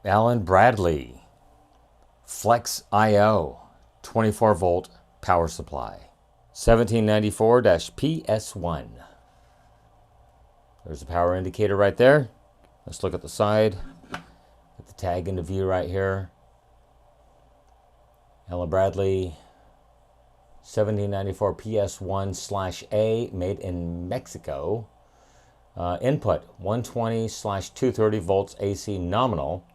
Alan Bradley, Flex IO, 24 volt power supply, 1794-PS1. There's a power indicator right there. Let's look at the side. Get the tag into view right here. Alan Bradley, 1794 PS1/A, made in Mexico. Input 120/230 volts AC nominal,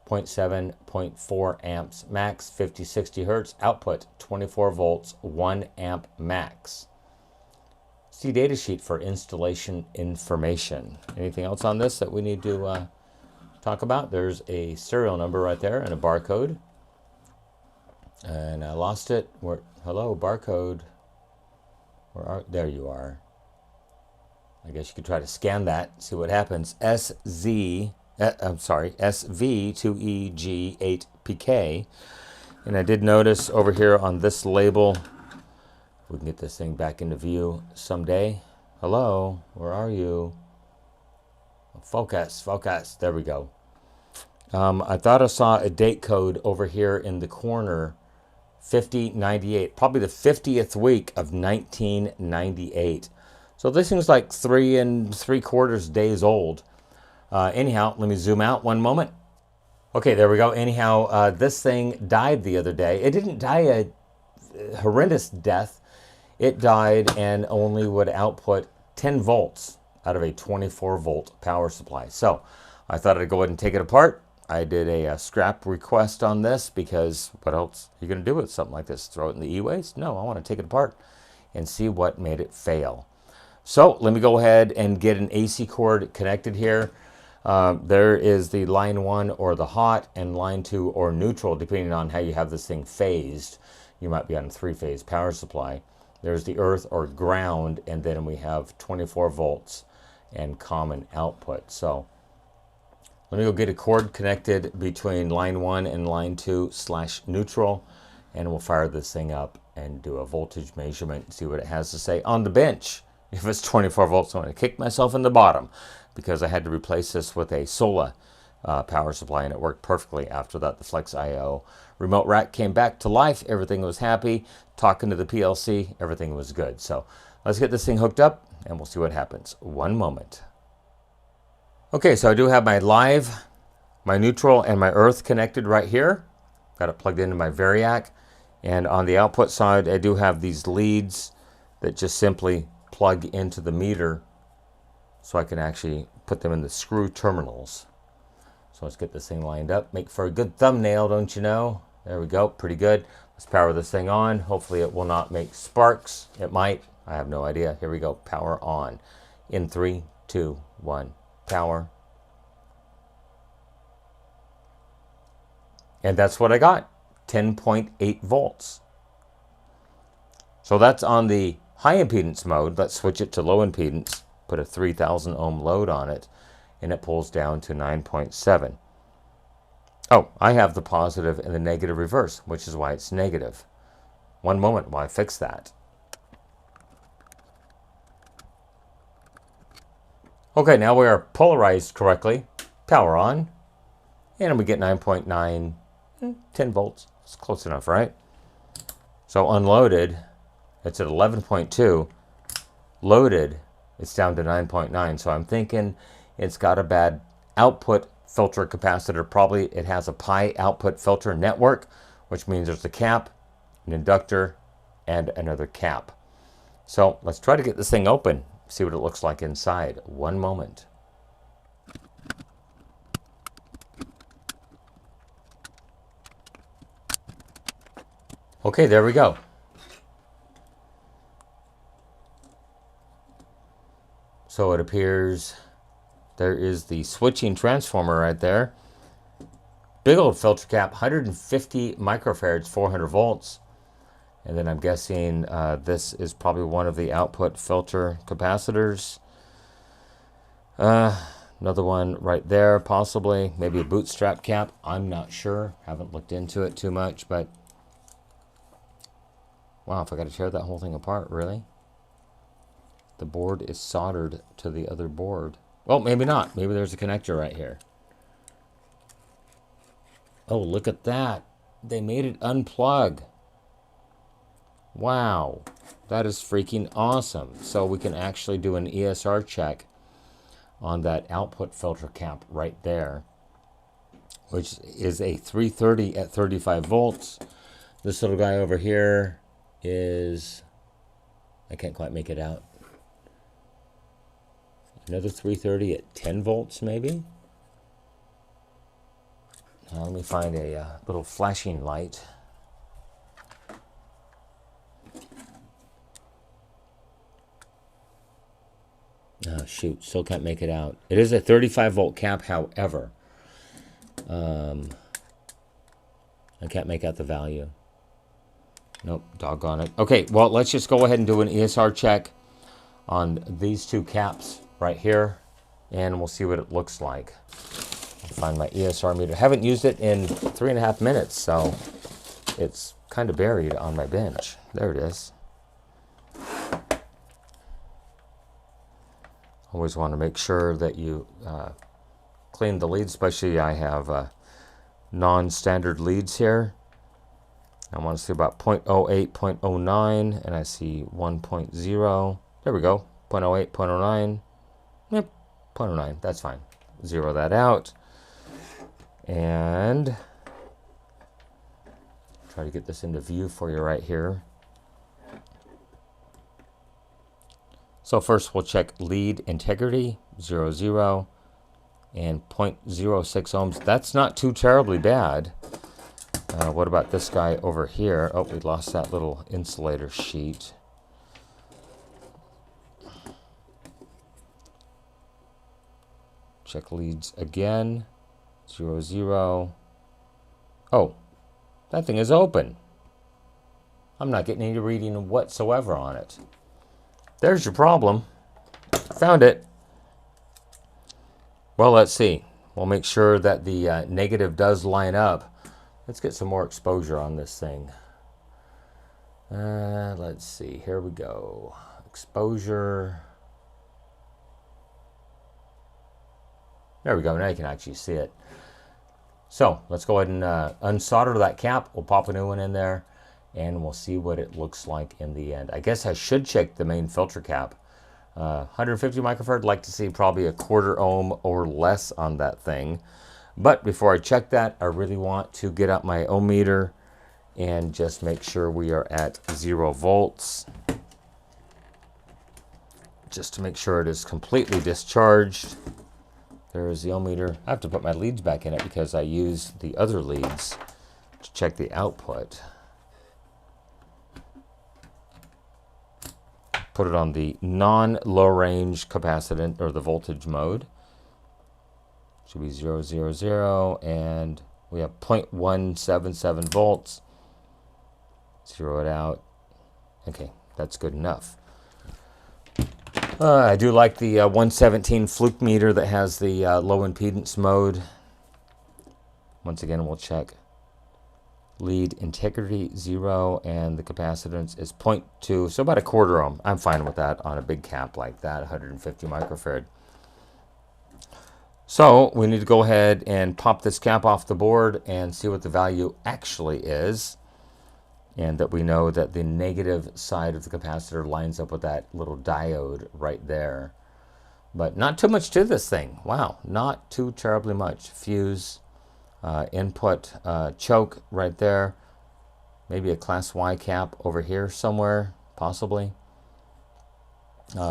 0.7, 0.4 amps max, 50-60 hertz. Output 24 volts, 1 amp max. See data sheet for installation information. Anything else on this that we need to talk about? There's a serial number right there and a barcode. And I lost it. Hello, barcode. There you are. I guess you could try to scan that, see what happens. SV2EG8PK. And I did notice over here on this label, we can get this thing back into view someday. Hello, where are you? Focus, focus. There we go. I thought I saw a date code over here in the corner, 5098, probably the 50th week of 1998. So this thing's like 3 3/4 days old. Anyhow, let me zoom out one moment. Okay, there we go. Anyhow, this thing died the other day. It didn't die a horrendous death. It died and only would output 10 volts out of a 24 volt power supply. So I thought I'd go ahead and take it apart. I did a scrap request on this because what else are you going to do with something like this? Throw it in the e-waste? No, I want to take it apart and see what made it fail. So let me go ahead and get an AC cord connected here. There is the line 1 or the hot and line 2 or neutral, depending on how you have this thing phased. You might be on a 3-phase power supply. There's the earth or ground, and then we have 24 volts and common output. So let me go get a cord connected between line 1 and line 2/neutral, and we'll fire this thing up and do a voltage measurement and see what it has to say on the bench. If it's 24 volts, I'm going to kick myself in the bottom because I had to replace this with a Sola power supply, and it worked perfectly after that. The Flex IO remote rack came back to life. Everything was happy. Talking to the PLC, everything was good. So let's get this thing hooked up and we'll see what happens. One moment. Okay, so I do have my live, my neutral, and my earth connected right here. Got it plugged into my Variac. And on the output side, I do have these leads that just simply plug into the meter so I can actually put them in the screw terminals. So let's get this thing lined up. Make for a good thumbnail, don't you know? There we go, pretty good. Let's power this thing on. Hopefully it will not make sparks. It might, I have no idea. Here we go, power on. In 3, 2, 1, power. And that's what I got, 10.8 volts. So that's on the high impedance mode. Let's switch it to low impedance, put a 3000 ohm load on it, and it pulls down to 9.7. Oh, I have the positive and the negative reverse, which is why it's negative. One moment while I fix that. Okay, now we are polarized correctly. Power on, and we get 9.9, 10 volts. It's close enough, right? So unloaded, it's at 11.2. Loaded, it's down to 9.9. So I'm thinking it's got a bad output filter capacitor. Probably it has a pi output filter network, which means there's a cap, an inductor, and another cap. So let's try to get this thing open, see what it looks like inside. One moment. Okay, there we go. So it appears there is the switching transformer right there. Big old filter cap, 150 microfarads, 400 volts. And then I'm guessing this is probably one of the output filter capacitors. Another one right there, possibly. Maybe a bootstrap cap. I'm not sure. Haven't looked into it too much, but wow, if I got to tear that whole thing apart, really? The board is soldered to the other board. Well, maybe not. Maybe there's a connector right here. Oh, look at that. They made it unplug. Wow. That is freaking awesome. So we can actually do an ESR check on that output filter cap right there, which is a 330 at 35 volts. This little guy over here is, I can't quite make it out. Another 330 at 10 volts maybe. Now let me find a little flashing light. Oh shoot, still can't make it out. It is a 35 volt cap, however. I can't make out the value. Nope, doggone it. Okay, well, let's just go ahead and do an ESR check on these two caps right here, and we'll see what it looks like. I'll find my ESR meter. Haven't used it in 3.5 minutes, so it's kind of buried on my bench. There it is. Always want to make sure that you clean the leads, especially I have non-standard leads here. I want to see about 0.08, 0.09, and I see 1.0. There we go, 0.08, 0.09. Yep, 0.09, that's fine. Zero that out. And try to get this into view for you right here. So first we'll check lead integrity, 0, 0, and 0.06 ohms. That's not too terribly bad. What about this guy over here? Oh, we lost that little insulator sheet. Check leads again, 0, 0. Oh, that thing is open. I'm not getting any reading whatsoever on it. There's your problem. Found it. Well, let's see. We'll make sure that the negative does line up. Let's get some more exposure on this thing. Let's see. Here we go. Exposure. There we go. Now you can actually see it. So let's go ahead and unsolder that cap. We'll pop a new one in there, and we'll see what it looks like in the end. I guess I should check the main filter cap. 150 microfarad, like to see probably a 1/4 ohm or less on that thing. But before I check that, I really want to get out my ohm meter and just make sure we are at 0 volts. Just to make sure it is completely discharged. There is the ohm meter. I have to put my leads back in it because I used the other leads to check the output. Put it on the non-low range capacitance or the voltage mode. Should be 0, 0, 0, and we have 0.177 volts. Zero it out. Okay, that's good enough. I do like the 117 fluke meter that has the low impedance mode. Once again, we'll check lead integrity 0, and the capacitance is 0.2, so about a 1/4 ohm. I'm fine with that on a big cap like that, 150 microfarad. So we need to go ahead and pop this cap off the board and see what the value actually is, and that we know that the negative side of the capacitor lines up with that little diode right there. But not too much to this thing. Wow, not too terribly much. Fuse, input choke right there. Maybe a class Y cap over here somewhere, possibly.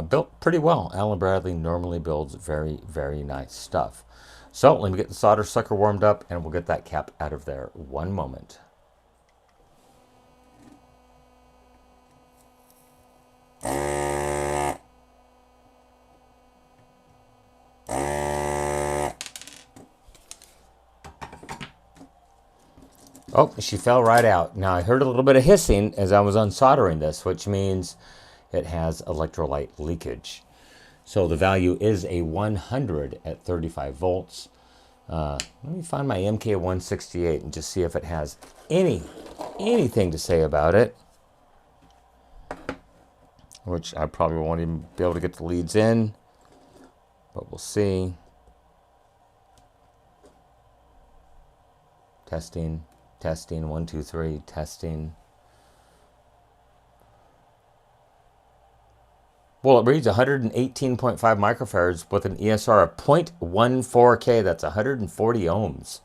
Built pretty well. Allen Bradley normally builds very, very nice stuff. So let me get the solder sucker warmed up and we'll get that cap out of there. One moment. Oh, she fell right out. Now I heard a little bit of hissing as I was unsoldering this, which means it has electrolyte leakage. So the value is a 100 at 35 volts. Let me find my MK168 and just see if it has anything to say about it. Which I probably won't even be able to get the leads in, but we'll see. Testing, testing, 1, 2, 3, testing. Well, it reads 118.5 microfarads with an ESR of 0.14K. That's 140 ohms.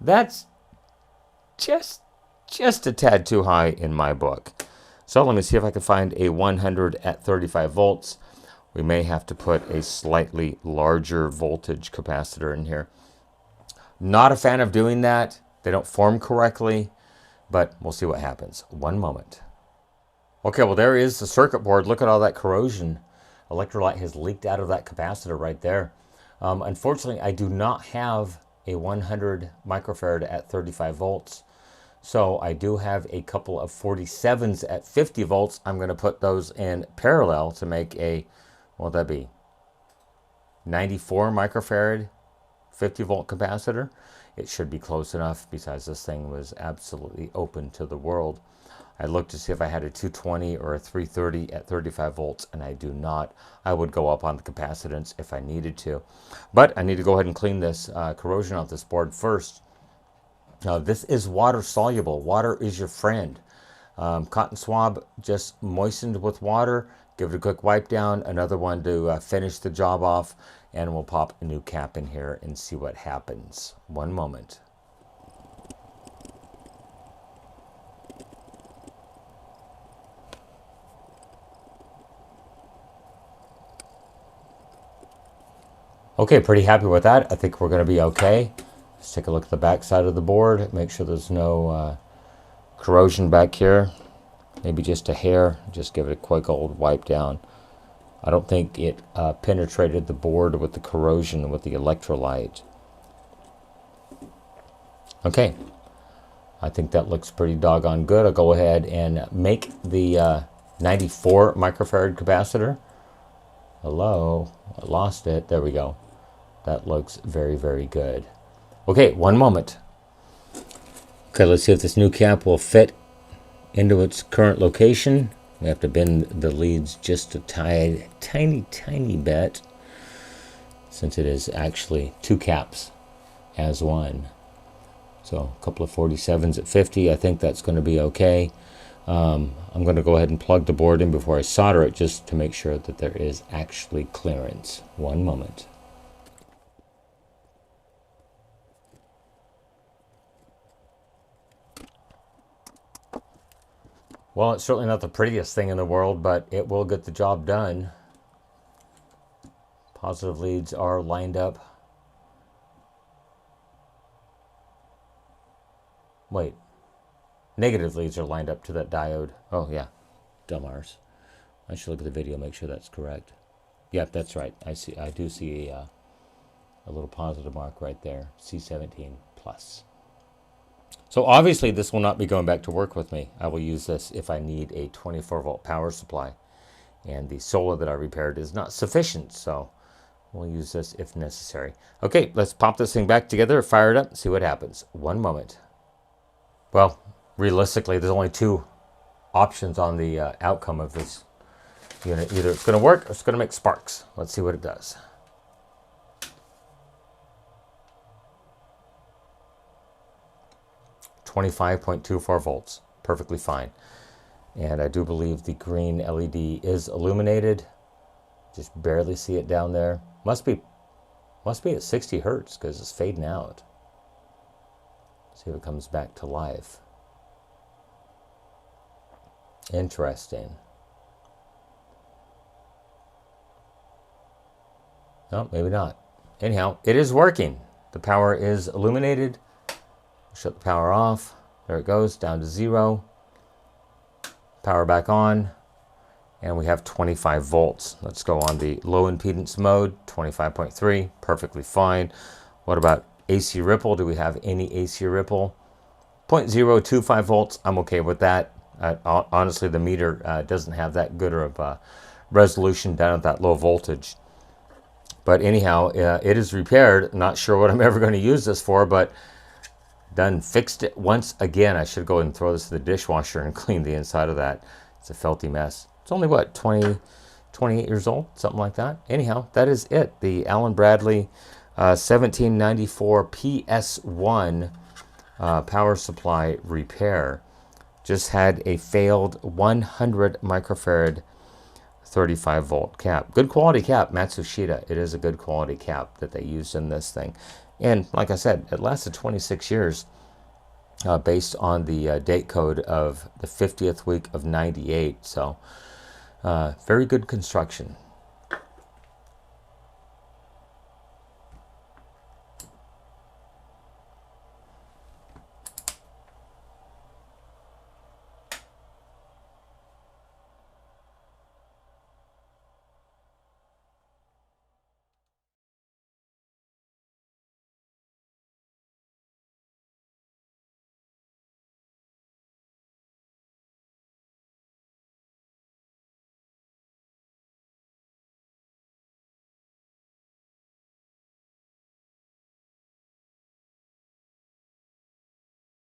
That's just a tad too high in my book. So let me see if I can find a 100 at 35 volts. We may have to put a slightly larger voltage capacitor in here. Not a fan of doing that. They don't form correctly, but we'll see what happens. One moment. Okay, well, there is the circuit board. Look at all that corrosion. Electrolyte has leaked out of that capacitor right there. Unfortunately, I do not have a 100 microfarad at 35 volts. So I do have a couple of 47s at 50 volts. I'm going to put those in parallel to make a, what would that be? 94 microfarad, 50 volt capacitor. It should be close enough. Besides, this thing was absolutely open to the world. I looked to see if I had a 220 or a 330 at 35 volts, and I do not. I would go up on the capacitance if I needed to. But I need to go ahead and clean this corrosion off this board first. Now, this is water soluble. Water is your friend. Cotton swab just moistened with water. Give it a quick wipe down. Another one to finish the job off. And we'll pop a new cap in here and see what happens. One moment. Okay, pretty happy with that. I think we're going to be okay. Let's take a look at the back side of the board. Make sure there's no corrosion back here. Maybe just a hair. Just give it a quick old wipe down. I don't think it penetrated the board with the corrosion with the electrolyte. Okay. I think that looks pretty doggone good. I'll go ahead and make the 94 microfarad capacitor. Hello. I lost it. There we go. That looks very, very good. Okay, one moment. Okay, let's see if this new cap will fit into its current location. We have to bend the leads just a tiny bit, since it is actually two caps as one. So a couple of 47s at 50. I think that's going to be okay. I'm going to go ahead and plug the board in before I solder it, just to make sure that there is actually clearance. One moment. Well, it's certainly not the prettiest thing in the world, but it will get the job done. Positive leads are lined up. Wait. Negative leads are lined up to that diode. Oh, yeah. Dumbars. I should look at the video, make sure that's correct. Yep, that's right. I do see a little positive mark right there. C17 plus. So obviously this will not be going back to work with me. I will use this if I need a 24 volt power supply. And the solar that I repaired is not sufficient, so we'll use this if necessary. Okay, let's pop this thing back together, fire it up, and see what happens. One moment. Well, realistically, there's only two options on the outcome of this unit. Either it's going to work or it's going to make sparks. Let's see what it does. 25.24 volts, perfectly fine. And I do believe the green LED is illuminated. Just barely see it down there. Must be at 60 hertz because it's fading out. See if it comes back to life. Interesting. No, maybe not. Anyhow, it is working. The power is illuminated. Shut the power off. There it goes, down to 0. Power back on. And we have 25 volts. Let's go on the low impedance mode, 25.3, perfectly fine. What about AC ripple? Do we have any AC ripple? 0.025 volts, I'm okay with that. Honestly, the meter doesn't have that good of a resolution down at that low voltage. But anyhow, it is repaired. Not sure what I'm ever going to use this for, but done fixed it once again. I should go and throw this in the dishwasher and clean the inside of that. It's a filthy mess. It's only, what, 28 years old? Something like that. Anyhow, that is it. The Allen Bradley 1794 PS1 power supply repair. Just had a failed 100 microfarad 35 volt cap. Good quality cap, Matsushita. It is a good quality cap that they used in this thing. And like I said, it lasted 26 years based on the date code of the 50th week of 98. So very good construction.